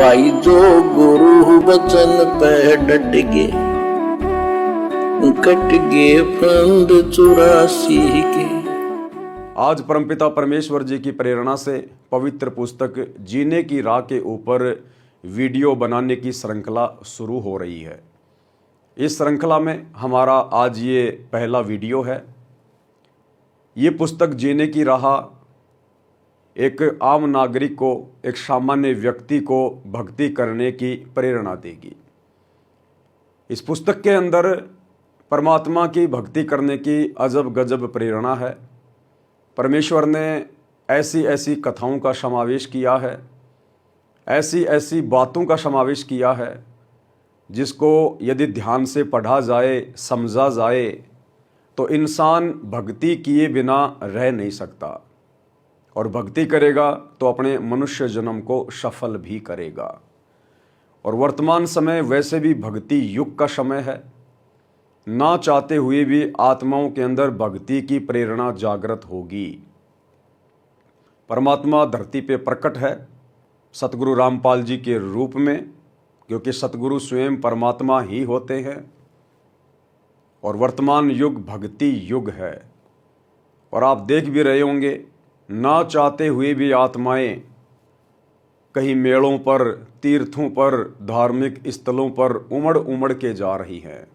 भाई जो गुरु बचन पे डट गए, कट गए फंद 84 के। आज परमपिता परमेश्वर जी की प्रेरणा से पवित्र पुस्तक जीने की राह के ऊपर वीडियो बनाने की श्रृंखला शुरू हो रही है। इस श्रृंखला में हमारा आज ये पहला वीडियो है। ये पुस्तक जीने की राह एक आम नागरिक को, एक सामान्य व्यक्ति को भक्ति करने की प्रेरणा देगी। इस पुस्तक के अंदर परमात्मा की भक्ति करने की अजब गजब प्रेरणा है। परमेश्वर ने ऐसी ऐसी कथाओं का समावेश किया है, ऐसी ऐसी बातों का समावेश किया है जिसको यदि ध्यान से पढ़ा जाए, समझा जाए तो इंसान भक्ति किए बिना रह नहीं सकता, और भक्ति करेगा तो अपने मनुष्य जन्म को सफल भी करेगा। और वर्तमान समय वैसे भी भक्ति युग का समय है। ना चाहते हुए भी आत्माओं के अंदर भक्ति की प्रेरणा जागृत होगी। परमात्मा धरती पे प्रकट है सतगुरु रामपाल जी के रूप में, क्योंकि सतगुरु स्वयं परमात्मा ही होते हैं। और वर्तमान युग भक्ति युग है। और आप देख भी रहे होंगे, ना चाहते हुए भी आत्माएं कहीं मेलों पर, तीर्थों पर, धार्मिक स्थलों पर उमड़ उमड़ के जा रही हैं,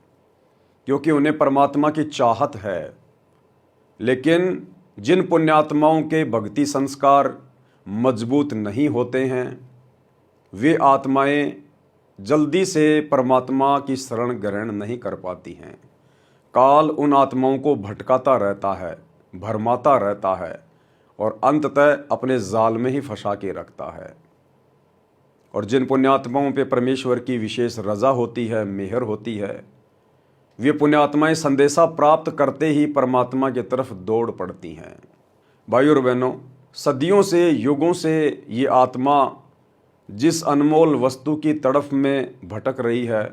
क्योंकि उन्हें परमात्मा की चाहत है। लेकिन जिन पुण्यात्माओं के भक्ति संस्कार मजबूत नहीं होते हैं, वे आत्माएं जल्दी से परमात्मा की शरण ग्रहण नहीं कर पाती हैं। काल उन आत्माओं को भटकाता रहता है, भरमाता रहता है और अंततः अपने जाल में ही फंसा के रखता है। और जिन पुण्यात्माओं पे परमेश्वर की विशेष रजा होती है, मेहर होती है, वे पुण्यात्माएं संदेशा प्राप्त करते ही परमात्मा की तरफ दौड़ पड़ती हैं। भाइयों और बहनों, सदियों से, युगों से ये आत्मा जिस अनमोल वस्तु की तड़फ में भटक रही है,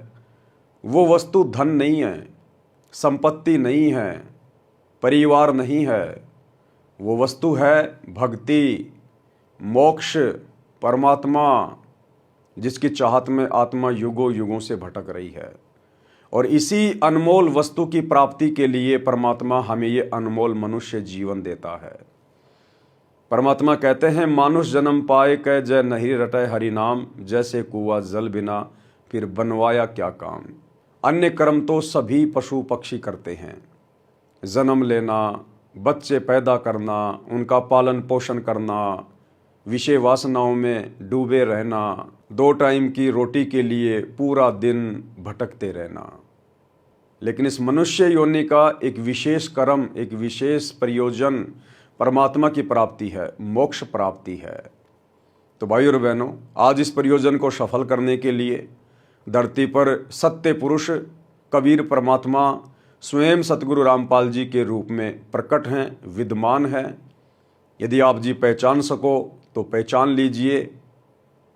वो वस्तु धन नहीं है, संपत्ति नहीं है, परिवार नहीं है। वो वस्तु है भक्ति, मोक्ष, परमात्मा, जिसकी चाहत में आत्मा युगों युगों से भटक रही है। और इसी अनमोल वस्तु की प्राप्ति के लिए परमात्मा हमें ये अनमोल मनुष्य जीवन देता है। परमात्मा कहते हैं, मानुष जन्म पाए कै जय नहीं रटे हरि नाम, जैसे कुआं जल बिना फिर बनवाया क्या काम। अन्य कर्म तो सभी पशु पक्षी करते हैं, जन्म लेना, बच्चे पैदा करना, उनका पालन पोषण करना, विषय वासनाओं में डूबे रहना, 2 टाइम की रोटी के लिए पूरा दिन भटकते रहना। लेकिन इस मनुष्य योनि का एक विशेष कर्म, एक विशेष प्रयोजन परमात्मा की प्राप्ति है, मोक्ष प्राप्ति है। तो भाइयों और बहनों, आज इस प्रयोजन को सफल करने के लिए धरती पर सत्य पुरुष कबीर परमात्मा स्वयं सतगुरु रामपाल जी के रूप में प्रकट हैं, विद्यमान हैं। यदि आप जी पहचान सको तो पहचान लीजिए,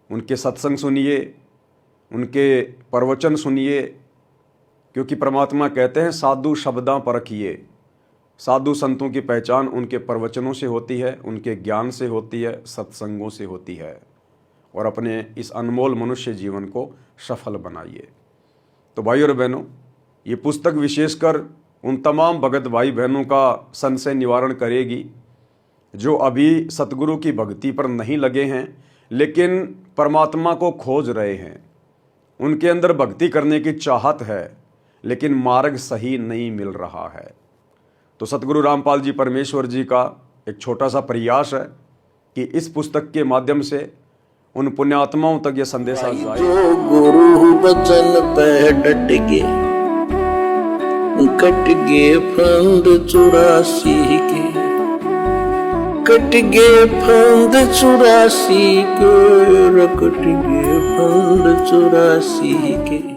उनके सत्संग सुनिए, उनके प्रवचन सुनिए, क्योंकि परमात्मा कहते हैं साधु शब्दां परखिए। साधु संतों की पहचान उनके प्रवचनों से होती है, उनके ज्ञान से होती है, सत्संगों से होती है। और अपने इस अनमोल मनुष्य जीवन को सफल बनाइए। तो भाइयों और बहनों, ये पुस्तक विशेषकर उन तमाम भगत भाई बहनों का संशय निवारण करेगी जो अभी सतगुरु की भक्ति पर नहीं लगे हैं, लेकिन परमात्मा को खोज रहे हैं। उनके अंदर भक्ति करने की चाहत है, लेकिन मार्ग सही नहीं मिल रहा है। तो सतगुरु रामपाल जी परमेश्वर जी का एक छोटा सा प्रयास है कि इस पुस्तक के माध्यम से उन पुण्यात्माओं तक ये संदेशा जाए। जो गुरु बचन पे डट गए, कट गए फंद 84 के, कट गए फंद 84 के, कट गए फंद 84 के।